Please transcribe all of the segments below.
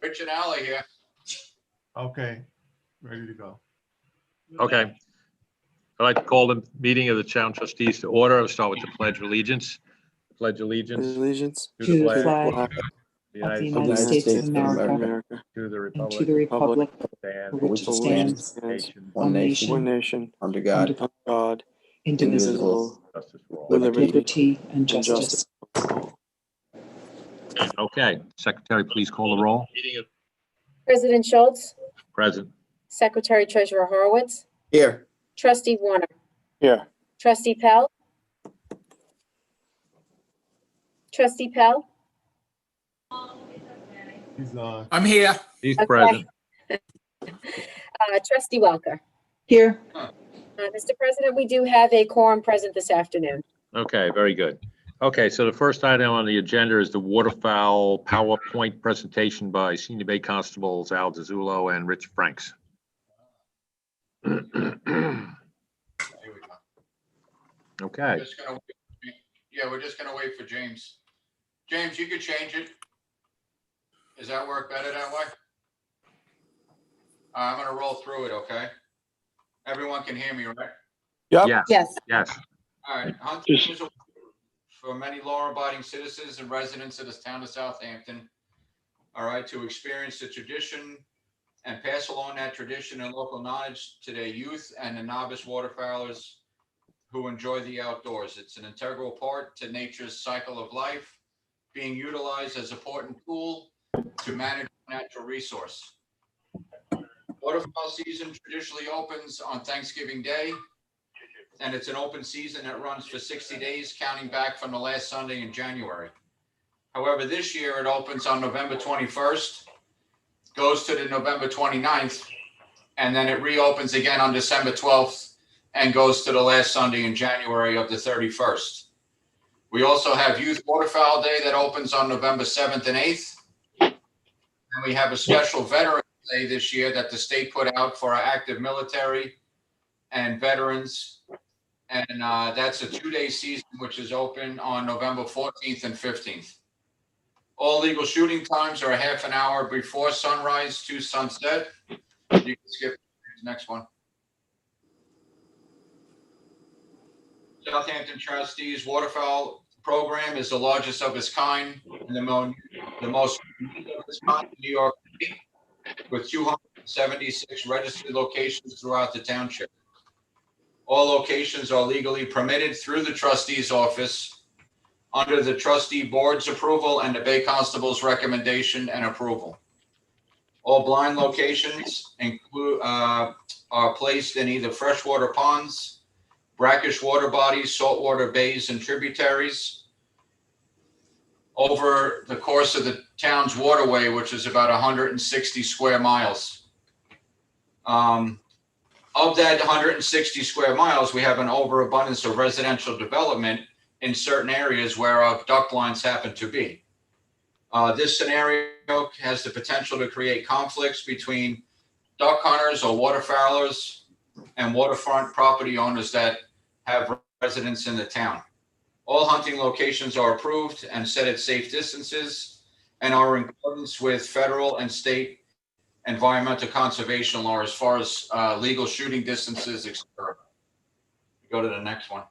Rich and Ally here. Okay, ready to go. Okay. I'd like to call the meeting of the town trustees to order. I'll start with the pledge of allegiance. Pledge allegiance Allegiance to to the the flag flag of of the the United United States, States of America, to the and to the republic republic and for which it stands, nation, one nation, one nation, under under God, indivisible, indivisible, justice for all. with with liberty and and justice. justice. Okay, Secretary, please call the roll. President Schultz, Present. Secretary Treasurer Horowitz, Here. Trustee Warner, Here. Trustee Pell. Trustee Pell. He's on. I'm here. He's Okay. present. Trustee Welker. Here, Mr. President, we do have a quorum present this afternoon. Okay, very good. Okay, so the first item on the agenda is the Waterfowl PowerPoint presentation by Senior Bay Constables Al DeZulo and Rich Franks. Here we go. Okay, Just gonna wait. Yeah, we're just gonna wait for James. James, you could change it. Does that work better that way? I'm gonna roll through it, okay? Everyone can hear me, right? yes, yes, yes. All right. Hunting is a for many law-abiding citizens and residents of this town of Southampton, all right, to experience the tradition and pass along that tradition and local knowledge to their youth and the novice waterfowlers who enjoy the outdoors. It's an integral part to nature's cycle of life, being utilized as an important tool to manage a natural resource. Waterfowl season traditionally opens on Thanksgiving Day, and it's an open season that runs for 60 days, counting back from the last Sunday in January. However, this year it opens on November 21st, goes to the November 29th, and then it reopens again on December 12th and goes to the last Sunday in January of the 31st. We also have Youth Waterfowl Day that opens on November 7th and 8th. And we have a special Veterans Day this year that the state put out for our active military and veterans. And that's a 2-day season, which is open on November 14th and 15th. All legal shooting times are a half an hour before sunrise to sunset. You can skip the next one. Southampton Trustees Waterfowl Program is the largest of its kind and the most unique of its kind in New York City, with 276 registered locations throughout the township. All locations are legally permitted through the trustee's office under the trustee board's approval and the Bay Constable's recommendation and approval. All blind locations are placed in either freshwater ponds, brackish water bodies, saltwater bays, and tributaries over the course of the town's waterway, which is about 160 square miles. Of that 160 square miles, we have an overabundance of residential development in certain areas where our duck lines happen to be. This scenario has the potential to create conflicts between duck hunters or waterfowlers and waterfront property owners that have residents in the town. All hunting locations are approved and set at safe distances and are in accordance with federal and state environmental conservation law as far as legal shooting distances, etc. Go to the next one.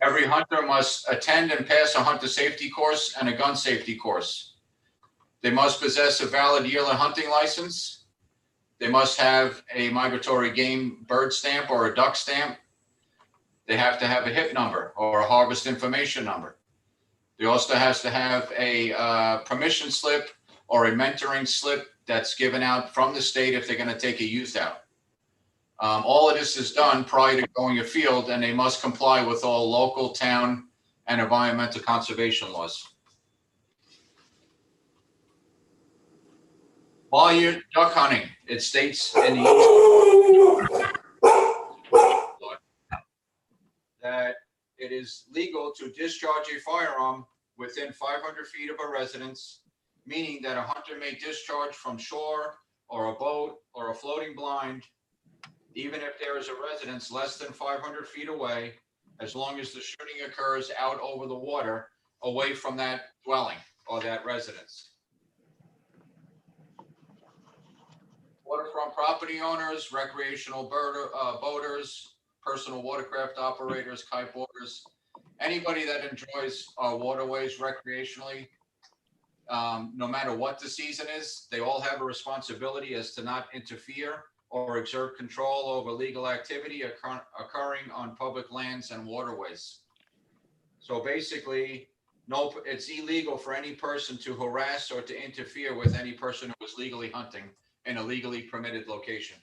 Every hunter must attend and pass a hunter safety course and a gun safety course. They must possess a valid yearly hunting license. They must have a migratory game bird stamp or a duck stamp. They have to have a HIP number or a harvest information number. They also has to have a permission slip or a mentoring slip that's given out from the state if they're going to take a youth out. All of this is done prior to going afield, and they must comply with all local, town, and environmental conservation laws. While you're duck hunting, it states in the that it is legal to discharge a firearm within 500 feet of a residence, meaning that a hunter may discharge from shore or a boat or a floating blind, even if there is a residence less than 500 feet away, as long as the shooting occurs out over the water, away from that dwelling or that residence. waterfront property owners, recreational boaters, personal watercraft operators, kiteboarders, anybody that enjoys our waterways recreationally, no matter what the season is, they all have a responsibility as to not interfere or exert control over legal activity occurring on public lands and waterways. So basically, no, it's illegal for any person to harass or to interfere with any person who is legally hunting in a legally permitted location.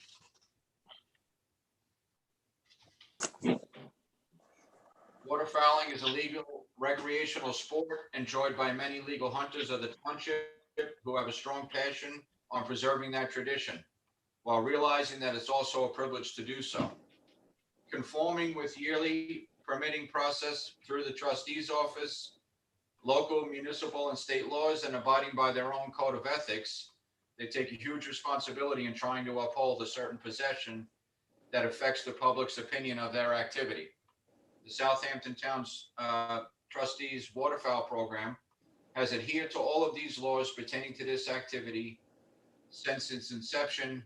Waterfowling is a legal recreational sport enjoyed by many legal hunters of the township who have a strong passion on preserving that tradition, while realizing that it's also a privilege to do so. Conforming with yearly permitting process through the trustee's office, local, municipal, and state laws, and abiding by their own code of ethics, they take a huge responsibility in trying to uphold a certain possession that affects the public's opinion of their activity. The Southampton Town's Trustees Waterfowl Program has adhered to all of these laws pertaining to this activity since its inception,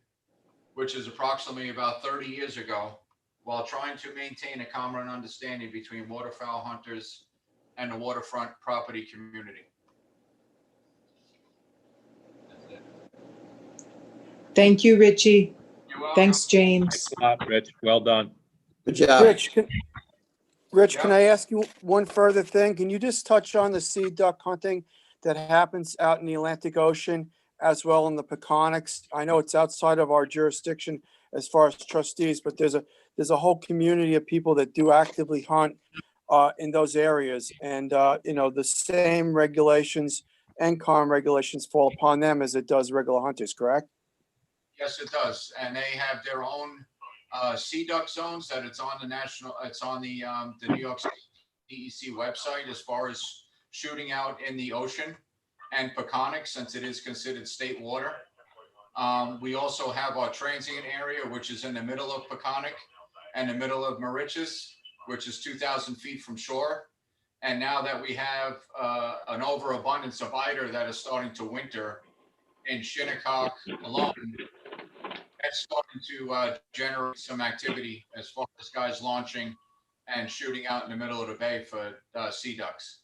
which is approximately about 30 years ago, while trying to maintain a common understanding between waterfowl hunters and the waterfront property community. That's it. Thank you, Richie. You're welcome. Thanks, James. Thanks a lot, Rich. Well done. Good job. Rich, can Yeah. I ask you one further thing? Can you just touch on the sea duck hunting that happens out in the Atlantic Ocean as well in the Peconics? I know it's outside of our jurisdiction as far as trustees, but there's a whole community of people that do actively hunt in those areas. And, the same regulations and common regulations fall upon them as it does regular hunters, correct? Yes, it does. And they have their own sea duck zones that it's on the New York State DEC website as far as shooting out in the ocean and Peconic, since it is considered state water. We also have our transient area, which is in the middle of Peconic and the middle of Mauritius, which is 2,000 feet from shore. And now that we have an overabundance of eider that is starting to winter in Shinnecock alone, that's starting to generate some activity as far as guys launching and shooting out in the middle of the bay for sea ducks.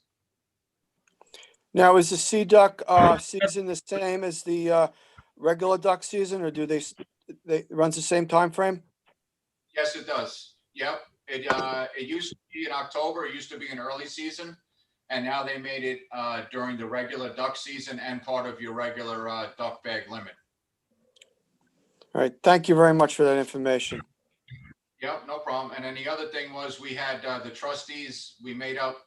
Now, is the sea duck season the same as the regular duck season, or do they runs the same time frame? Yes, it does. Yep. It used to be in October. It used to be an early season. And now they made it during the regular duck season and part of your regular duck bag limit. All right. Thank you very much for that information. Yep, no problem. And then the other thing was we had the trustees, we made up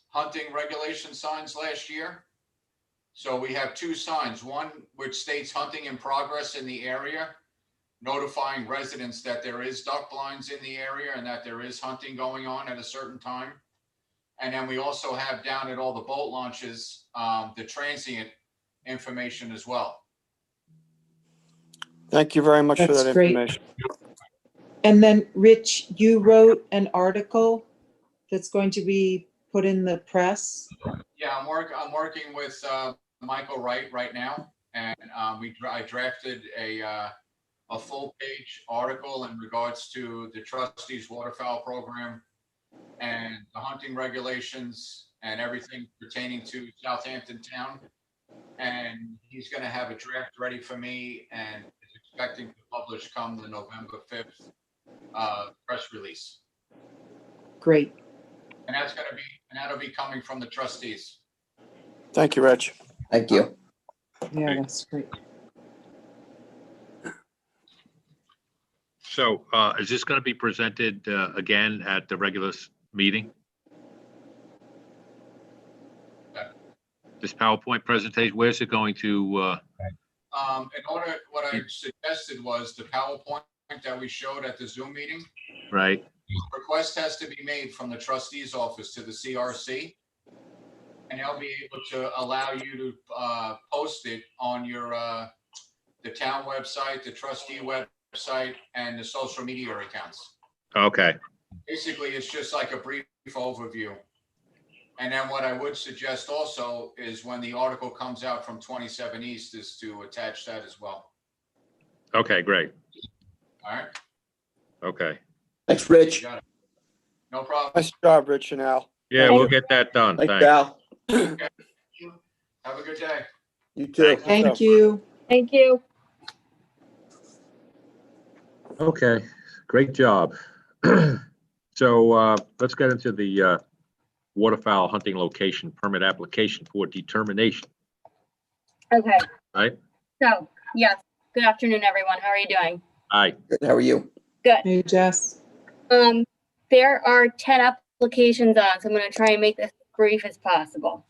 hunting regulation signs last year. So we have two signs, one which states hunting in progress in the area, notifying residents that there is duck blinds in the area and that there is hunting going on at a certain time. And then we also have down at all the boat launches, the transient information as well. Thank you very much for That's that great. information. And then, Rich, you wrote an article that's going to be put in the press. Yeah, I'm working with Michael Wright right now, and I drafted a full page article in regards to the trustees waterfowl program and the hunting regulations and everything pertaining to Southampton town. And he's going to have a draft ready for me and is expecting to publish come the November 5th press release. Great. And that'll be coming from the trustees. Thank you, Rich. Thank you. Yeah, that's great. So is this going to be presented again at the regular meeting? This PowerPoint presentation, where's it going to? What I suggested was the PowerPoint that we showed at the Zoom meeting. Right. Request has to be made from the trustee's office to the CRC. And they'll be able to allow you to post it on your the town website, the trustee website, and the social media accounts. Okay. Basically, it's just like a brief overview. And then what I would suggest also is when the article comes out from 27 East is to attach that as well. Okay, great. All right, Okay. Thanks, Rich. you got it. No problem. Nice job, Rich and Al. Yeah, Thank we'll you. get that done. Thanks, Thanks. Al. Have a good day. You too. Thank you. Thank you. Okay, great job. So let's get into the waterfowl hunting location permit application for determination, Okay, right? so, yes, good afternoon, everyone. How are you doing? Aye. Good. How are you? Good. Hey, Jess. There are 10 applications on, so I'm gonna try and make this as brief as possible.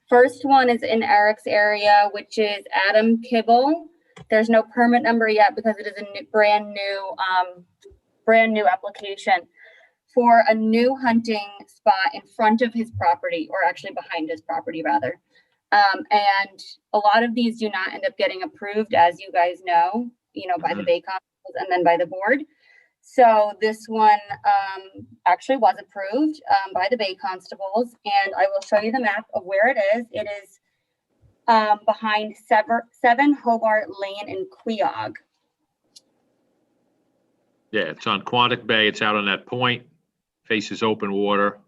First one is in Eric's area, which is Adam Kibble. There's no permit number yet because it is a brand new application for a new hunting spot in front of his property, or actually behind his property rather. And a lot of these do not end up getting approved, as you guys know, by the Bay Constables and then by the board. So this one actually was approved by the Bay Constables, and I will show you the map of where it is. It is behind 7 Hobart Lane in Queog. Yeah, it's on Aquatic Bay. It's out on that point, faces open water.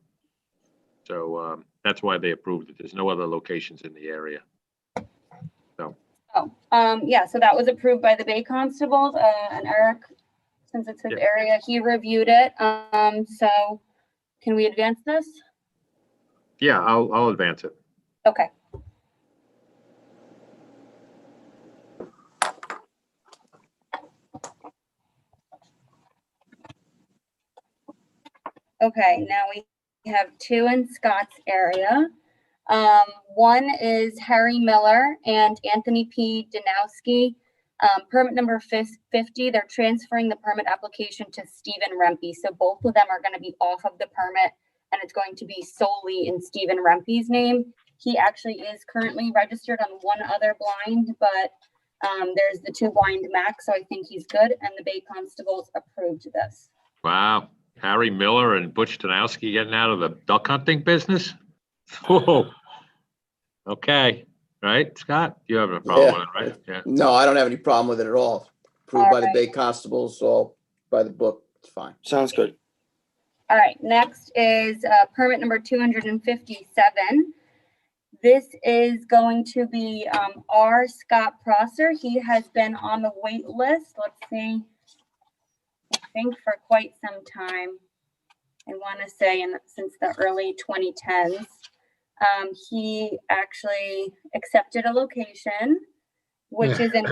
So that's why they approved it. There's no other locations in the area. Yeah, so that was approved by the Bay Constables, and Eric, since it's his Yeah. area, he reviewed it. So can we advance this? Yeah, I'll advance it. Okay. Okay, now we have 2 in Scott's area. One is Harry Miller and Anthony P. Danowski. Permit number 50, they're transferring the permit application to Stephen Rempe. So both of them are going to be off of the permit, and it's going to be solely in Stephen Rempe's name. He actually is currently registered on one other blind, but there's the 2 blind max, so I think he's good, and the Bay Constables approved this. Wow. Harry Miller and Butch Danowski getting out of the duck hunting business? Whoa. Okay. Right, Scott? You have a problem Yeah. with it, right? Yeah. No, I don't have any problem with it at all. Approved by the All Bay Constables, so by the book, it's fine. Sounds good. All right, next is permit number 257. This is going to be R. Scott Prosser. He has been on the wait list, let's see, I think for quite some time. I want to say since the early 2010s. He actually accepted a location, which is in,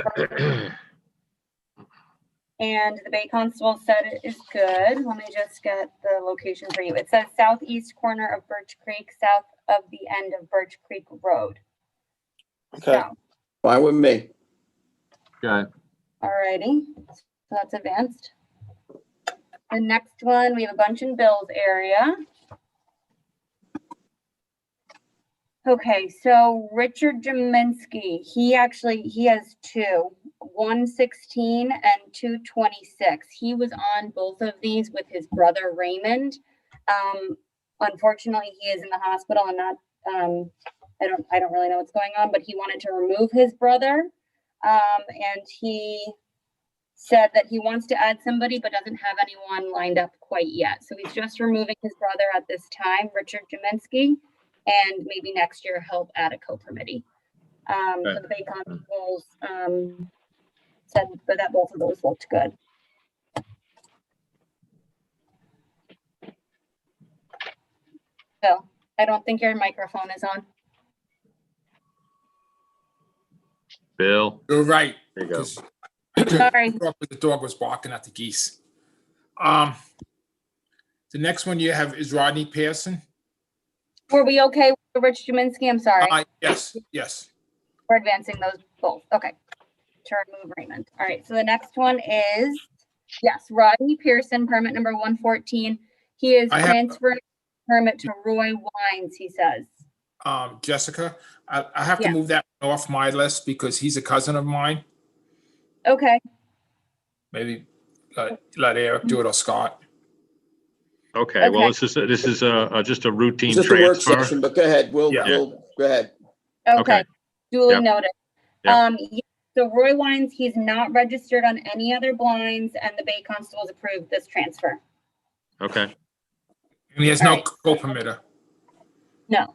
and the Bay Constable said it is good. Let me just get the location for you. It says southeast corner of Birch Creek, south of the end of Birch Creek Road. Okay. So, Fine with me. Okay. alrighty, so that's advanced. The next one, we have a bunch in Bill's area. Okay, so Richard Jaminski, he has 2, 116 and 226. He was on both of these with his brother Raymond. Unfortunately, he is in the hospital and not, I don't really know what's going on, but he wanted to remove his brother. And he said that he wants to add somebody, but doesn't have anyone lined up quite yet. So he's just removing his brother at this time, Richard Jaminski. And maybe next year he'll add a co-permittee. So the Bay Constables said that both of those looked good. Bill, I don't think your microphone is on. Bill, You're right. there you go. 'cause Sorry. The dog was barking at the geese. The next one you have is Rodney Pearson. Were we okay with Rich Jaminski? I'm sorry. Yes. We're advancing those both. Okay. To remove Raymond. All right. So the next one is, yes, Rodney Pearson, permit number 114. He is I have- transferring permit to Roy Wines, he says. Jessica, I have to Yeah. move that off my list because he's a cousin of mine. Okay. Maybe let Eric do it or Scott. Okay, well, Okay. this is just a routine It's just a work transfer. session, but go ahead. We'll Yeah. go ahead. Okay. Okay. Duly Yep. noted. Yep. So Roy Wines, he's not registered on any other blinds, and the Bay Constables approved this transfer. Okay, And he has All no right. co-permitter. No.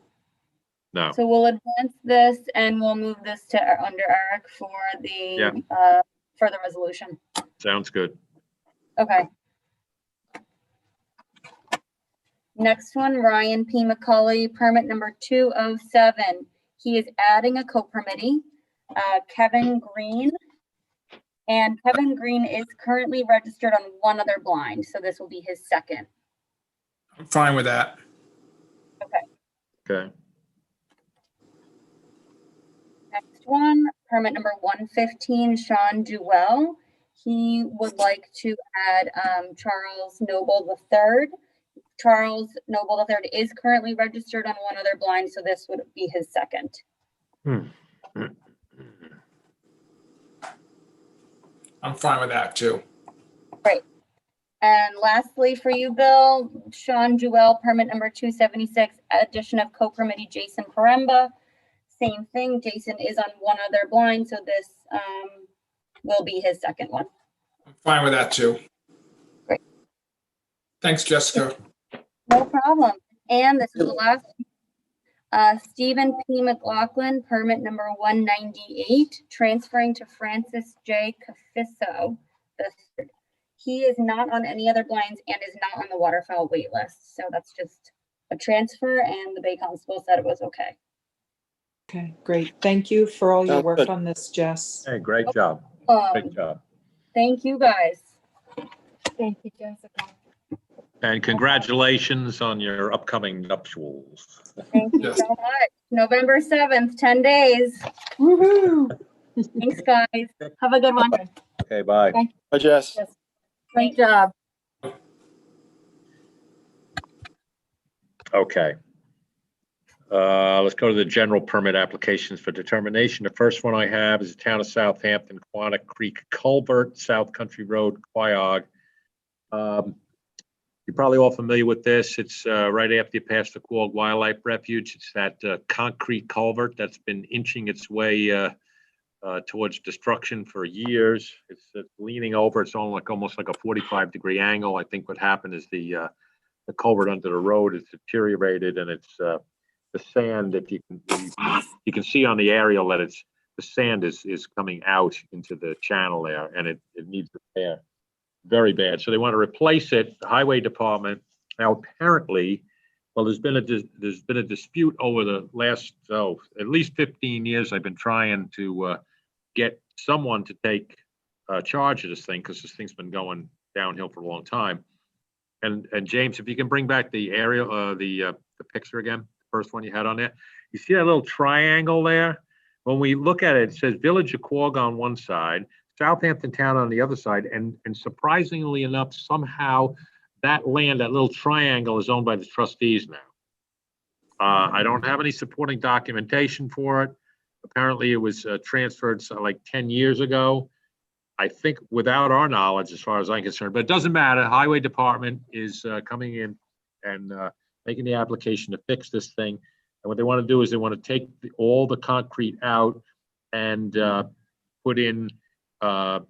no, So we'll advance this and we'll move this to under Eric for Yeah. the further resolution. sounds good. Okay. Next one, Ryan P. McCauley, permit number 207. He is adding a co-permittee, Kevin Green. And Kevin Green is currently registered on one other blind, so this will be his second. I'm fine with that. Okay, Next one, permit number 115, Sean Jewell. He would like to add Charles Noble III. Charles Noble III is currently registered on one other blind, so this would be his second. I'm fine with that too. And lastly, for you, Bill, Sean Jewell, permit number 276, addition of co-permittee Jason Paremba. Same thing, Jason is on one other blind, so this will be his second one. I'm fine with that too. Great. Thanks, Jessica. No problem. And this is the last. Stephen P. McLaughlin, permit number 198, transferring to Francis J. Cafisso III. He is not on any other blinds and is not on the waterfowl wait list. So that's just a transfer, and the Bay Constable said it was okay. Okay, great. Thank you for all your Sounds work good. on this, Jess. hey, great job, great job. Thank you, guys. Thank you, Jessica. And congratulations on your upcoming nuptials. Thank you Yes. so much. November 7th, 10 days. Woohoo! Thanks, guys. Have a good one. Okay, bye. Hi, Jess. Great job. Okay. Let's go to the general permit applications for determination. The first one I have is the town of Southampton, Aquatic Creek Culvert, South Country Road, Quiog. You're probably all familiar with this. It's right after you pass the Quogue Wildlife Refuge. It's that concrete culvert that's been inching its way towards destruction for years. It's leaning over. It's on almost like a 45-degree angle. I think what happened is the culvert under the road is deteriorated, and it's the sand that you can see on the aerial that the sand is coming out into the channel there, and it needs repair very bad. So they want to replace it. The highway department now apparently, well, there's been a dispute over the last at least 15 years. I've been trying to get someone to take charge of this thing, because this thing's been going downhill for a long time. And James, if you can bring back the aerial, the picture again, the first one you had on there. You see that little triangle there? When we look at it, it says Village of Quogue on one side, Southampton Town on the other side, and surprisingly enough, somehow that land, that little triangle, is owned by the trustees now. I don't have any supporting documentation for it. Apparently, it was transferred like 10 years ago. I think without our knowledge, as far as I'm concerned, but it doesn't matter. Highway Department is coming in and making the application to fix this thing. And what they want to do is they want to take all the concrete out and put in, they're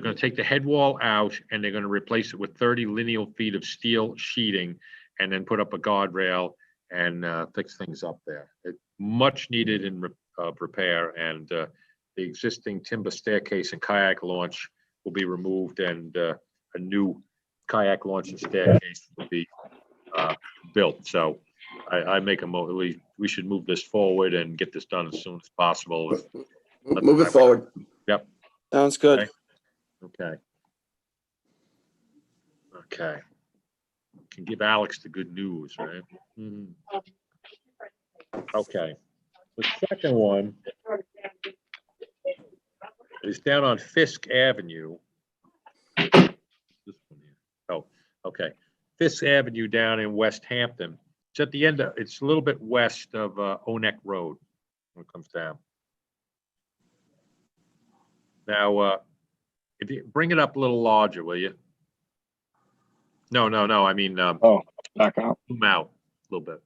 going to take the head wall out, and they're going to replace it with 30 lineal feet of steel sheeting, and then put up a guardrail and fix things up there. It's much needed in repair, and the existing timber staircase and kayak launch will be removed, and a new kayak launch and staircase will be built. So I make we should move this forward and get this done as soon as possible. Move it forward. Yep. Sounds good. Okay. Can give Alex the good news, right? Mhm. Okay. The second one is down on Fisk Avenue. This one here. Oh, okay. Fisk Avenue down in West Hampton. It's at the end of, it's a little bit west of Oneck Road when it comes down. Now, if you bring it up a little larger, will you? No. I mean, Back out. zoom out a little bit.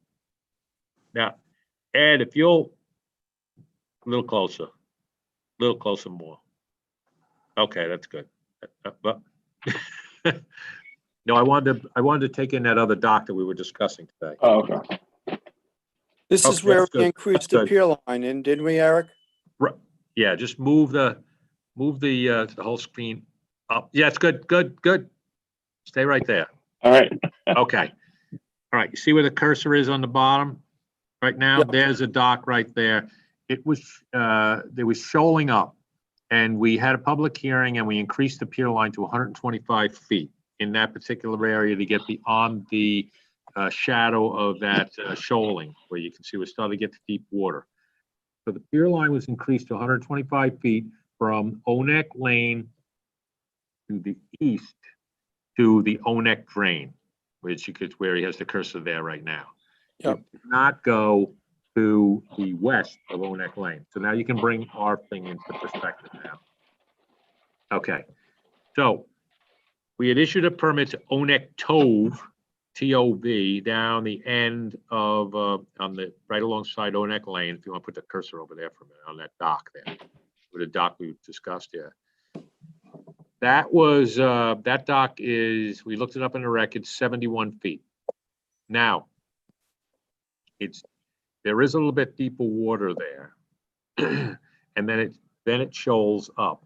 Now, Ed, if you'll a little closer. little closer more. Okay, that's good. But no, I wanted to take in that other dock that we were discussing today. Oh, okay. This is Okay, where that's we good. increased That's the good. pier line in, didn't we, Eric? Yeah, just move the whole screen up. Yeah, it's good. Stay right there. All right. Okay. All right, you see where the cursor is on the bottom? Right now, Yep. there's a dock right there. It was, there was shoaling up, and we had a public hearing, and we increased the pier line to 125 feet in that particular area to get beyond the shadow of that shoaling, where you can see we're starting to get to deep water. So the pier line was increased to 125 feet from Onek Lane to the east to the Onek Drain, which you could, where he has the cursor there right now. Yep. It did not go to the west of Onek Lane. So now you can bring our thing into perspective now. Okay, so we had issued a permit to Onek Tove, T-O-V, down the end of, on the, right alongside Onek Lane, if you want to put the cursor over there for a minute, on that dock there, with the dock we discussed, yeah. That was, that dock is, we looked it up in the record, 71 feet. Now, there is a little bit deeper water there. And then it shoals up.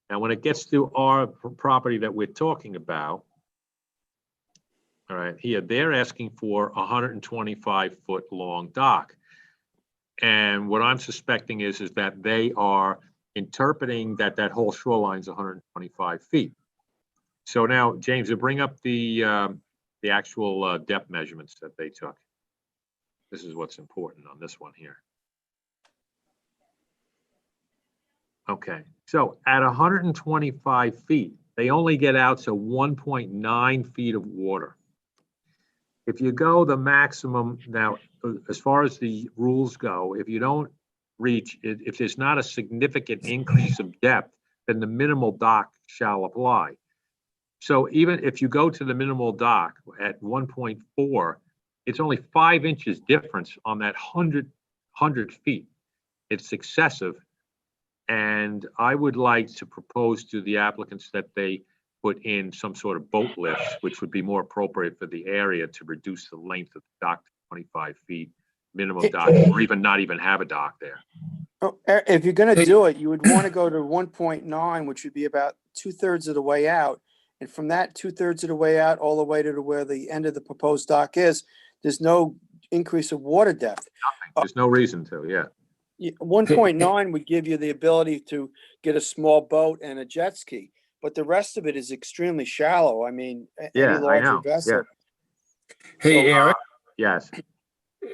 Now, when it gets to our property that we're talking about, all right, here, they're asking for a 125-foot long dock. And what I'm suspecting is that they are interpreting that whole shoreline is 125 feet. So now, James, to bring up the actual depth measurements that they took. This is what's important on this one here. Okay, so at 125 feet, they only get out to 1.9 feet of water. If you go the maximum, now, as far as the rules go, if you don't reach, if there's not a significant increase of depth, then the minimal dock shall apply. So even if you go to the minimal dock at 1.4, it's only 5 inches difference on that 100 feet. It's excessive. And I would like to propose to the applicants that they put in some sort of boat lifts, which would be more appropriate for the area to reduce the length of the dock to 25 feet, minimum dock, or even not even have a dock there. Oh, if you're gonna do it, you would want to go to 1.9, which would be about 2/3 of the way out. And from that 2/3 of the way out, all the way to where the end of the proposed dock is, there's no increase of water depth. There's no reason to, yeah. 1.9 would give you the ability to get a small boat and a jet ski, but the rest of it is extremely shallow. I mean, Yeah, any I larger know, vessel. Hey, Eric, Yes,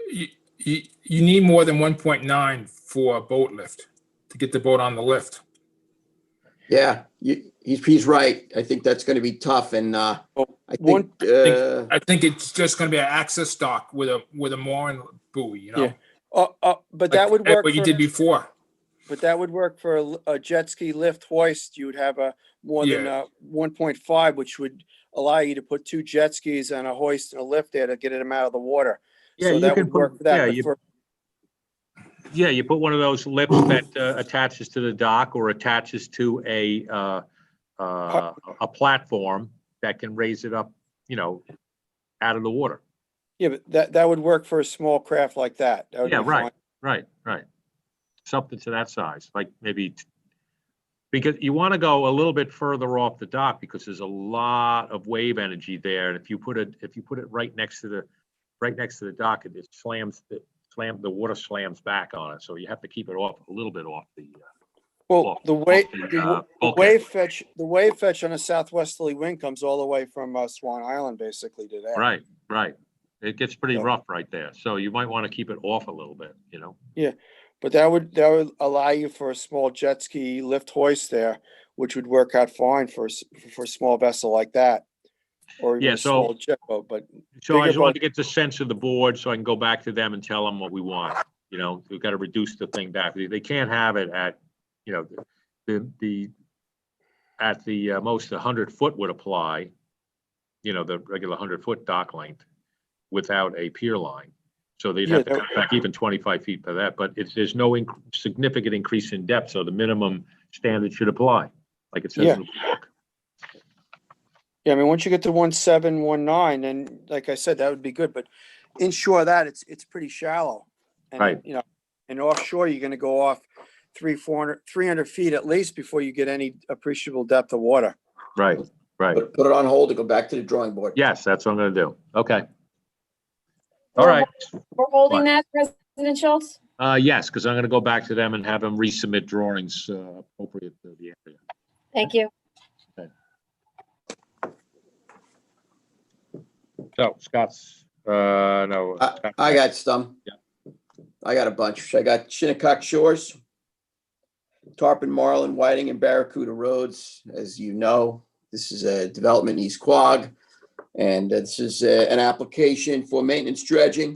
you need more than 1.9 for a boat lift to get the boat on the lift. Yeah, he's right. I think that's going to be tough. And I one- think, I think it's just going to be an access dock with a mooring buoy, you know? Yeah. But that would Like work what you for, did before. but that would work for a jet ski lift hoist. You would have a more than Yeah. 1.5, which would allow you to put 2 jet skis and a hoist and a lift there to get them out of the water. Yeah, So you that can would work put- for that. yeah, But you- for, yeah, you put one of those lips that attaches to the dock or attaches to a platform that can raise it up, out of the water. yeah, but that would work for a small craft like that. That would Yeah, be fine. right. Something to that size, like maybe, because you want to go a little bit further off the dock because there's a lot of wave energy there. And if you put it right next to the dock, the water slams back on it. So you have to keep it off a little bit off the. Well, the bulkhead. wave fetch on a southwesterly wind comes all the way from Swan Island basically to there. Right. It gets pretty So- rough right there. So you might want to keep it off a little bit, But that would allow you for a small jet ski lift hoist there, which would work out fine for a small vessel like that. Or even Yeah, a so- small jet boat, but So I Bigger just wanted boat. to get the sense of the board so I can go back to them and tell them what we want. We've got to reduce the thing back. They can't have it at, at the most 100-foot would apply, the regular 100-foot dock length without a pier line. So they'd Yeah, have to cut back even 25 feet for that, but there's no significant increase in depth, so the minimum standard should apply, like it says Yeah. in the book. Yeah, I mean, once you get to 1719, then like I said, that would be good, but inshore that it's pretty shallow. And, Right. you know, and offshore, you're gonna go off 300 feet at least before you get any appreciable depth of water. Right, right. Put it on hold to go back to the drawing board. Yes, that's what I'm gonna do. Okay. All right. We're holding What? that, President Schultz? Yes, because I'm gonna go back to them and have them resubmit drawings appropriate to the area. Thank you. So Scott's, no. I got some. Yeah. I got a bunch. I got Shinnecock Shores, Tarpon, Marlin, Whiting, and Barracuda Roads. As you know, this is a development in East Quogue, and this is an application for maintenance dredging.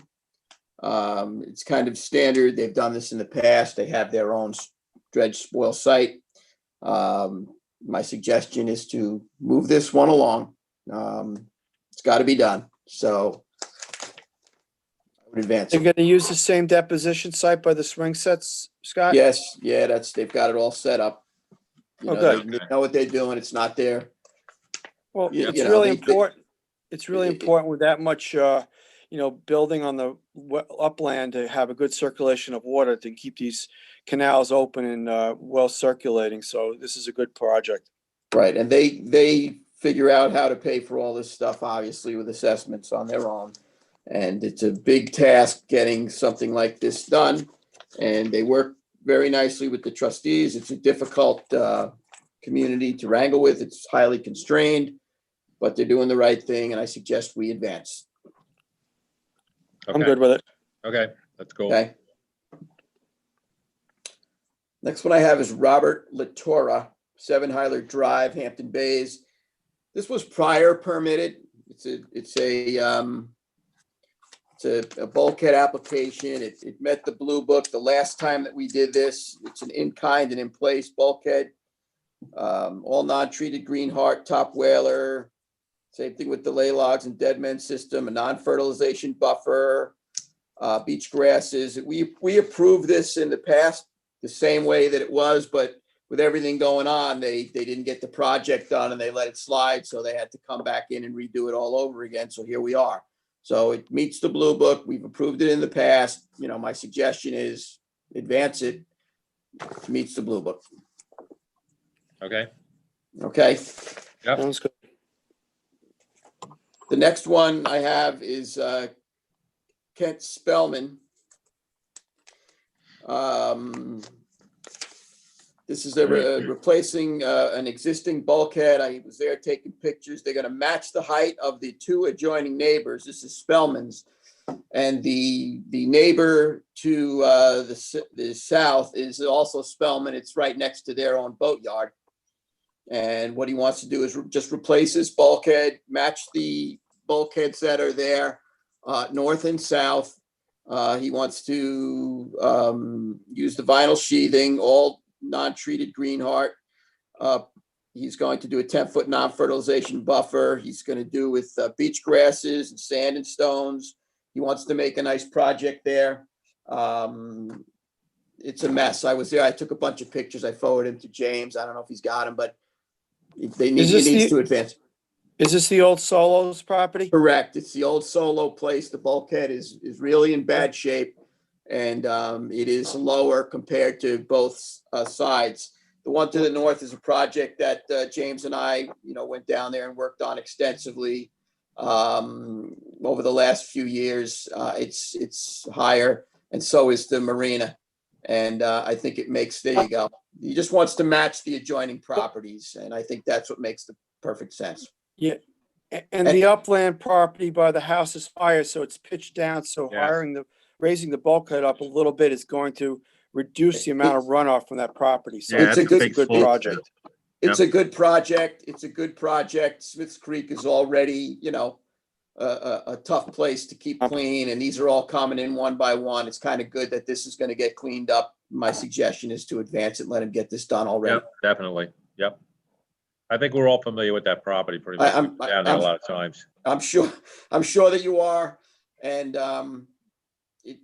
It's kind of standard. They've done this in the past. They have their own dredge spoil site. My suggestion is to move this one along. It's got to be done. So I would advance They're it. gonna use the same deposition site by the swing sets, Scott? Yes, yeah, they've got it all set up. You Oh, know, good. they know what they're doing. It's not there. Well, You it's know, really they- important. It's really important with that much, building on the upland to have a good circulation of water to keep these canals open and well circulating. So this is a good project. Right, and they figure out how to pay for all this stuff, obviously, with assessments on their own. And it's a big task getting something like this done. And they work very nicely with the trustees. It's a difficult community to wrangle with. It's highly constrained, but they're doing the right thing, and I suggest we advance. I'm Okay. good with it. Okay, that's cool. Okay. Next one I have is Robert Latora, 7 Hyler Drive, Hampton Bays. This was prior permitted. It's a bulkhead application. It met the blue book the last time that we did this. It's an in-kind and in-place bulkhead. All non-treated green heart top whaler. Same thing with the ley logs and dead men system, a non-fertilization buffer, beach grasses. We approved this in the past the same way that it was, but with everything going on, they didn't get the project done and they let it slide. So they had to come back in and redo it all over again. So here we are. So it meets the blue book. We've approved it in the past. You know, my suggestion is advance it. It meets the blue book. Okay. Okay. Yep. Sounds good. The next one I have is Kent Spellman. This is replacing an existing bulkhead. I was there taking pictures. They're going to match the height of the 2 adjoining neighbors. This is Spellman's. And the neighbor to the south is also Spellman. It's right next to their own boatyard. And what he wants to do is just replace this bulkhead, match the bulkheads that are there, north and south. He wants to use the vinyl sheathing, all non-treated green heart. He's going to do a 10-foot non-fertilization buffer. He's going to do with beach grasses and sand and stones. He wants to make a nice project there. It's a mess. I was there. I took a bunch of pictures. I forwarded them to James. I don't know if he's got them, but he needs to advance. Is this the old Solos property? Correct. It's the old Solo place. The bulkhead is really in bad shape, and it is lower compared to both sides. The one to the north is a project that James and I, went down there and worked on extensively over the last few years. It's higher, and so is the marina. And I think it makes, there you go. He just wants to match the adjoining properties, and I think that's what makes the perfect sense. Yeah. And the upland property by the house is higher, so it's pitched down. So Yes. raising the bulkhead up a little bit is going to reduce the amount of runoff from that property. So Yeah, it's that's a a good, big good slope. project. It's a good project. It's a good project. Smith's Creek is already, a tough place to keep clean, and these are all coming in one by one. It's kind of good that this is going to get cleaned up. My suggestion is to advance it, let him get this done already. Yep, definitely. Yep. I think we're all familiar with that property pretty much. I'm- We've been down there a lot of times. I'm sure that you are. And it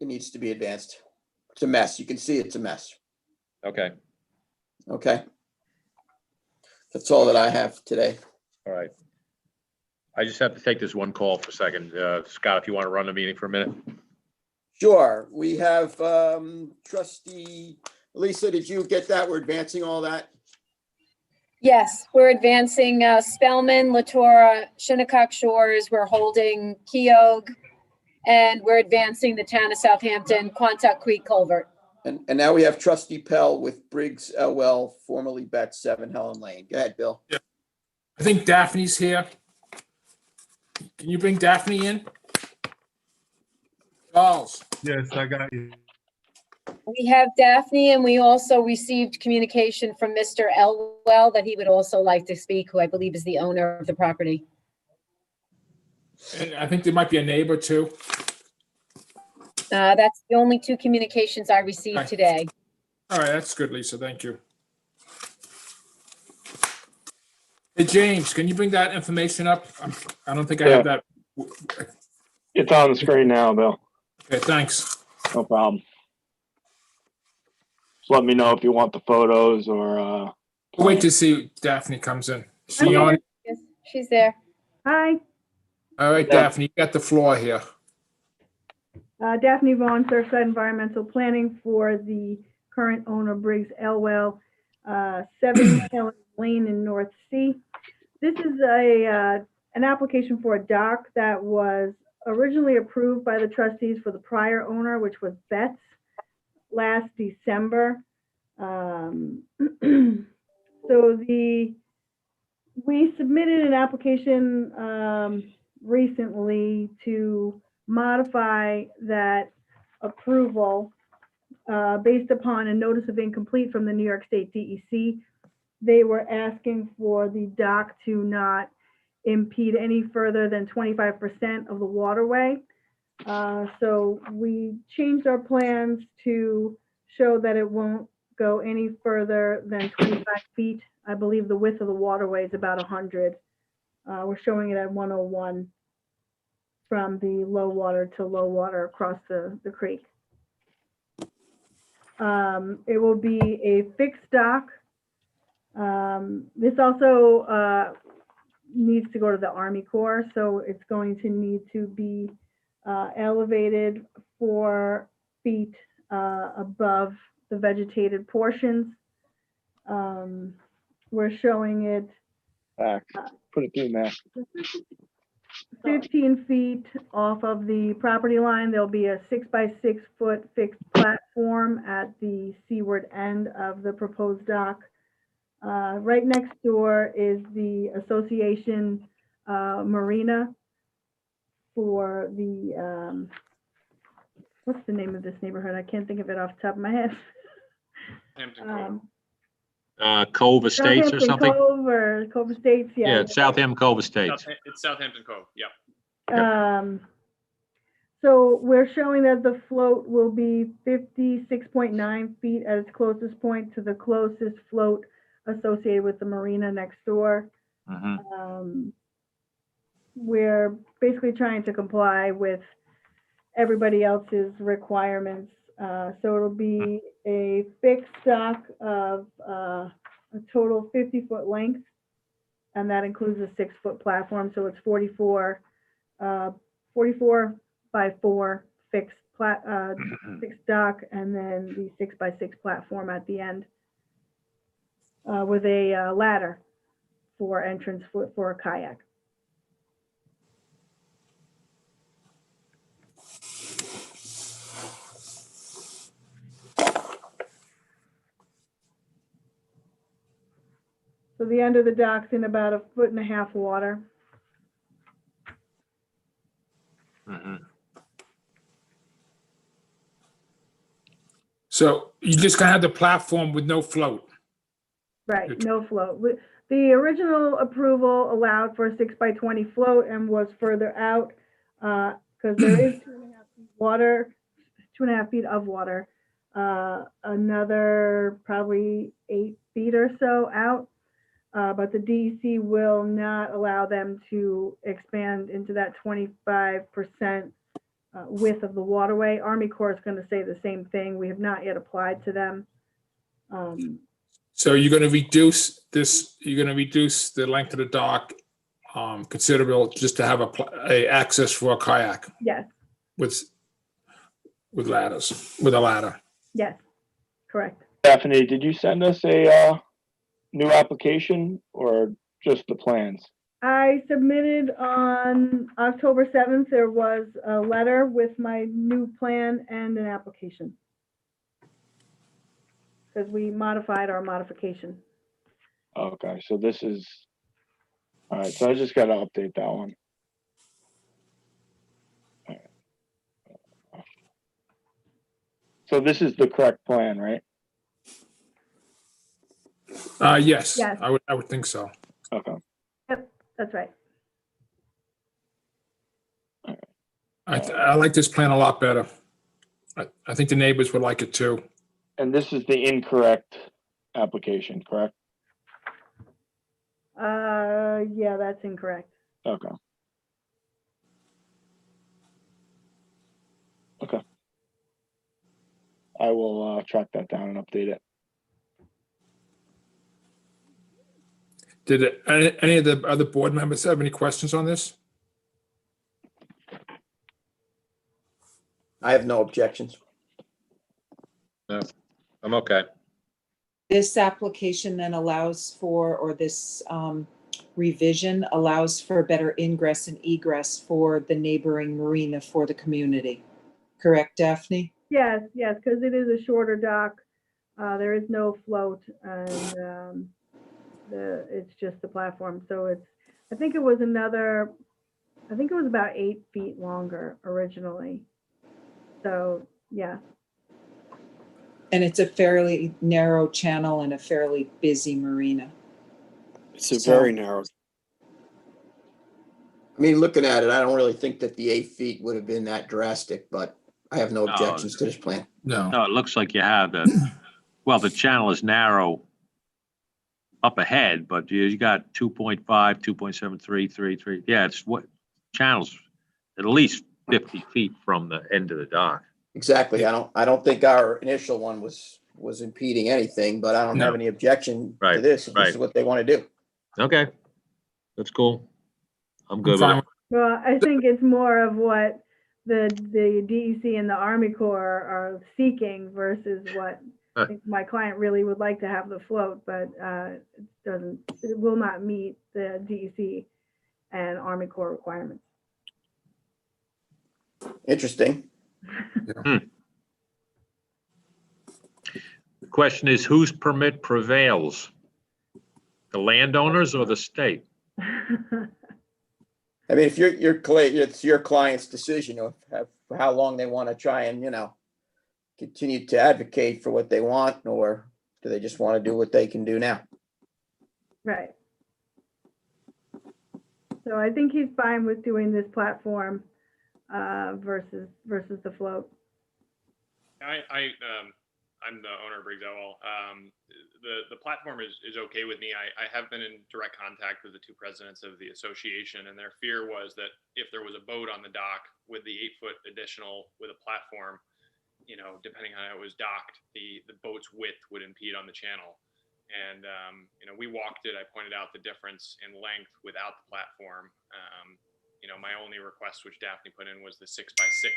needs to be advanced. It's a mess. You can see it's a mess. Okay, Okay. That's all that I have today. all right. I just have to take this one call for a second. Scott, if you want to run the meeting for a minute. Sure. We have trustee Lisa, did you get that? We're advancing all that? Yes, we're advancing Spellman, Latora, Shinnecock Shores. We're holding Keogh. And we're advancing the town of Southampton, Quantuck Creek Culvert. And now we have trustee Pell with Briggs Elwell, formerly Bet 7 Helen Lane. Go ahead, Bill. I think Daphne's here. Can you bring Daphne in? Charles, Yes, I got you. We have Daphne, and we also received communication from Mr. Elwell that he would also like to speak, who I believe is the owner of the property. and I think there might be a neighbor too. That's the only two communications I received Okay. today. All right, that's good, Lisa. Thank you. Hey, James, can you bring that information up? I don't think I have that. It's on the screen now, Bill. Okay, thanks. No problem. Just let me know if you want the photos or, We'll wait to see if Daphne comes in. Is she Okay. on? Yes, she's there. Hi, All right, Yeah. Daphne, you got the floor here. Daphne Vaughn, Surfside Environmental Planning for the current owner Briggs Elwell, 7 Helen Lane in North Sea. This is an application for a dock that was originally approved by the trustees for the prior owner, which was Betts, last December. So we submitted an application recently to modify that approval based upon a notice of incomplete from the New York State DEC. They were asking for the dock to not impede any further than 25% of the waterway. So we changed our plans to show that it won't go any further than 25 feet. I believe the width of the waterway is about 100. We're showing it at 101 from the low water to low water across the creek. It will be a fixed dock. This also needs to go to the Army Corps, so it's going to need to be elevated 4 feet above the vegetated portions. We're showing it back. Put it through, Matt. 15 feet off of the property line. There'll be a 6-by-6 foot fixed platform at the seaward end of the proposed dock. Right next door is the association marina for the, what's the name of this neighborhood? I can't think of it off the top of my head. Cove Estates or Southampton something? Cove or Cove Estates, Yeah, yeah. it's Southampton Cove Estates. It's Southampton Cove, yeah. So we're showing that the float will be 56.9 feet at its closest point to the closest float associated with the marina next door. Mhm. We're basically trying to comply with everybody else's requirements. So it'll be a fixed dock of a total 50-foot length, and that includes a 6-foot platform. So it's 44 by 4 fixed dock, and then the 6-by-6 platform at the end with a ladder for entrance for a kayak. So the end of the dock's in about 1.5 feet water. Mhm. So you just gonna have the platform with no float. Right, no float. The original approval allowed for a 6-by-20 float and was further out because there is 2.5 feet water, 2.5 feet of water. Another probably 8 feet or so out. But the DEC will not allow them to expand into that 25% width of the waterway. Army Corps is going to say the same thing. We have not yet applied to them. So you're going to reduce this, you're going to reduce the length of the dock considerable just to have a access for a kayak Yes, with ladders, with a ladder. yes, correct. Stephanie, did you send us a new application or just the plans? I submitted on October 7th. There was a letter with my new plan and an application. Because we modified our modification. Okay, so this is, all right, so I just got to update that one. All right. So this is the correct plan, right? Yes, Yes. I would think so. Okay. Yep, that's right. I like this plan a lot better. I think the neighbors would like it too. And this is the incorrect application, correct? Yeah, that's incorrect. Okay. Okay. I will track that down and update it. Did any of the other board members have any questions on this? I have no objections. No, I'm okay. This application then allows for, or this revision allows for better ingress and egress for the neighboring marina for the community. Correct, Daphne? Yes, yes, because it is a shorter dock. There is no float, and it's just the platform. So it's, I think it was about 8 feet longer originally. So, yeah. And it's a fairly narrow channel and a fairly busy marina. It's a very narrow. I mean, looking at it, I don't really think that the 8 feet would have been that drastic, but I have no objections to this plan. No. No, it looks like you have well, the channel is narrow up ahead, but you got 2.5, 2.73, 3. Yeah, it's what channels at least 50 feet from the end of the dock. Exactly. I don't think our initial one was impeding anything, but I don't have any objection to this. If this is what they want to do. Okay, that's cool. I'm good with fine it. Well, I think it's more of what the DEC and the Army Corps are seeking versus what I think my client really would like to have the float, but it will not meet the DEC and Army Corps requirements. Interesting. The question is, whose permit prevails? The landowners or the state? I mean, if it's your client's decision of how long they want to try and, continue to advocate for what they want, or do they just want to do what they can do now? Right. So I think he's fine with doing this platform versus the float. I'm the owner of Briggs Owl. The platform is okay with me. I have been in direct contact with the two presidents of the association, and their fear was that if there was a boat on the dock with the 8-foot additional with a platform, depending on how it was docked, the boat's width would impede on the channel. And we walked it. I pointed out the difference in length without the platform. My only request, which Daphne put in, was the 6x6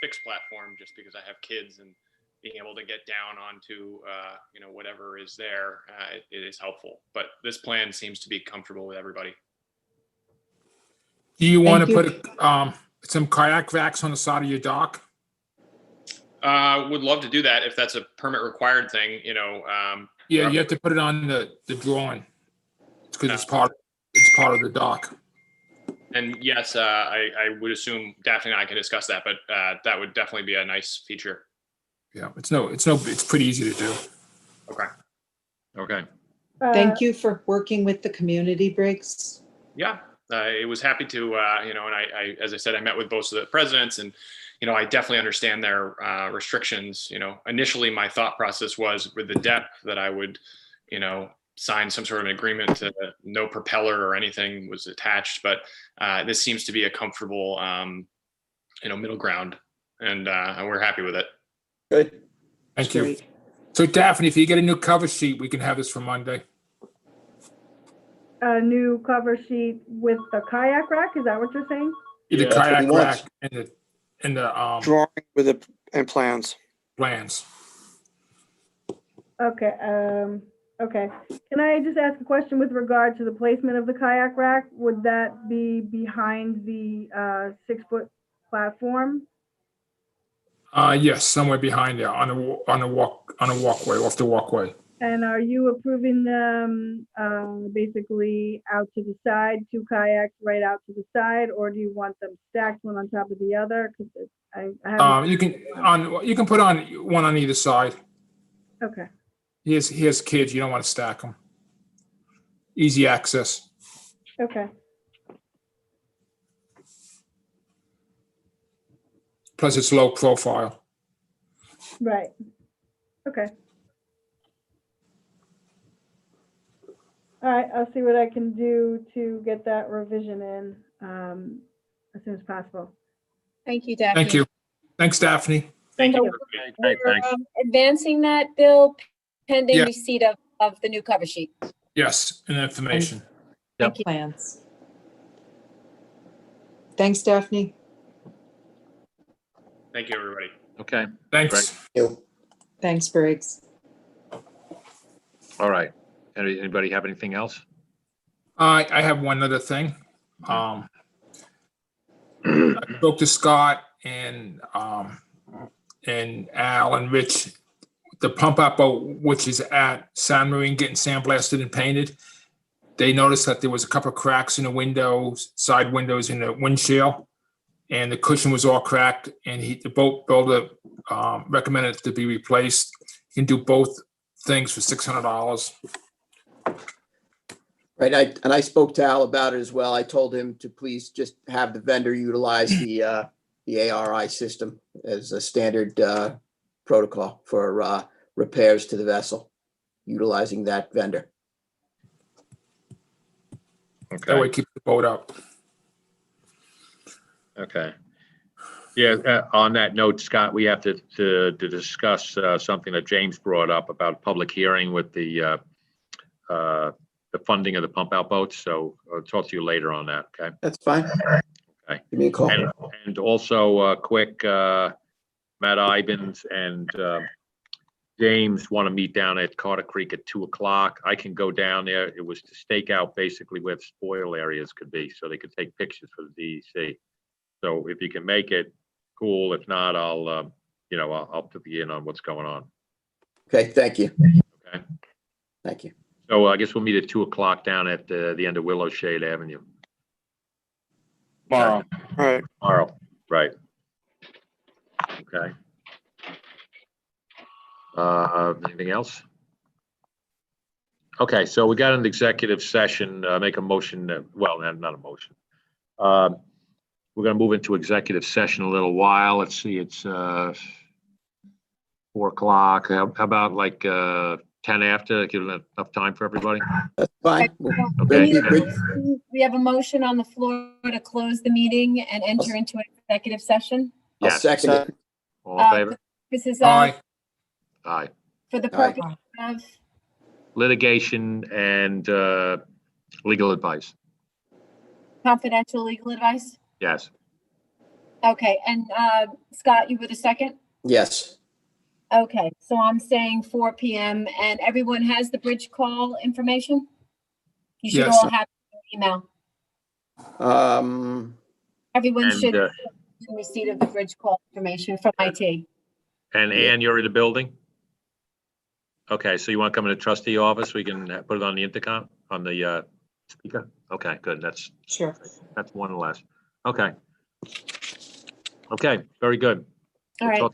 fixed platform, just because I have kids and being able to get down onto, whatever is there, it is helpful. But this plan seems to be comfortable with everybody. Do you want to put some kayak racks on the side of your dock? Would love to do that if that's a permit required thing, Yeah, you have to put it on the drawing because it's part of the dock. And yes, I would assume Daphne and I can discuss that, but that would definitely be a nice feature. Yeah, it's pretty easy to do. Okay. Thank you for working with the community, Briggs. Yeah, I was happy to, and I, as I said, I met with both of the presidents, and, I definitely understand their restrictions. Initially my thought process was with the depth that I would, sign some sort of an agreement to no propeller or anything was attached, but this seems to be a comfortable middle ground, and we're happy with it. Good. Thank you. Great. So Daphne, if you get a new cover sheet, we can have this for Monday. A new cover sheet with the kayak rack, is that what you're saying? The Yeah, that's what he kayak wants. rack and the Drawing with the, and plans. plans. Okay, okay. Can I just ask a question with regard to the placement of the kayak rack? Would that be behind the 6-foot platform? Yes, somewhere behind there on a walkway, off the walkway. And are you approving them basically out to the side, 2 kayaks right out to the side, or do you want them stacked one on top of the other? Because I haven't. You can put on one on either side. Okay. He has kids. You don't want to stack them. Easy access. Okay. Plus, it's low profile. Right. Okay. All right, I'll see what I can do to get that revision in as soon as possible. Thank you, Daphne. Thank you. Thanks, Daphne. Thank you. Great, We're thanks. advancing that bill pending Yeah. receipt of the new cover sheet. Yes, and information. Thank you. Plans. Thanks, Daphne. Thank you, everybody. Okay, Thanks. Thanks, Briggs. all right. Anybody have anything else? I have one other thing. I spoke to Scott and Al and Rich. The pump out boat, which is at San Marine, getting sandblasted and painted. They noticed that there was a couple of cracks in the windows, side windows in the windshield, and the cushion was all cracked. And the boat builder recommended it to be replaced. You can do both things for $600. Right, I spoke to Al about it as well. I told him to please just have the vendor utilize the ARI system as a standard protocol for repairs to the vessel, utilizing that vendor. That way, Okay, keep the boat up. okay. Yeah, on that note, Scott, we have to discuss something that James brought up about public hearing with the funding of the pump out boats. So I'll talk to you later on that, okay? That's fine. Okay. Give me a call. And also, quick, Matt Ibens and James want to meet down at Carter Creek at 2:00. I can go down there. It was to stake out basically where the spoil areas could be, so they could take pictures for the DEC. So if you can make it, cool. If not, I'll put you in on what's going on. Okay, thank you. Okay. Thank you. So I guess we'll meet at 2:00 down at the end of Willow Shade Avenue. Tomorrow. All right. Tomorrow, right. Okay. Anything else? Okay, so we got an executive session, make a motion, well, not a motion. We're gonna move into executive session in a little while. Let's see, it's 4:00. How about like 10 after, give it enough time for everybody? That's fine. Okay. We have a motion on the floor to close the meeting and enter into an executive session. I'll Yes. second it. All in favor? This is Aye. Aye. for the Aye. purpose of, Litigation and legal advice. confidential legal advice. Yes. Okay, and Scott, you were the second? Yes. Okay, so I'm saying 4 PM and everyone has the bridge call information? You should Yes. all have your email. Everyone And, should receipt of the bridge call information from IT. And Ann, you're in the building? Okay, so you want to come in the trustee office? We can put it on the intercom, on the speaker? Okay, good. That's Sure. one less. Okay. Okay, very good. All right. We'll talk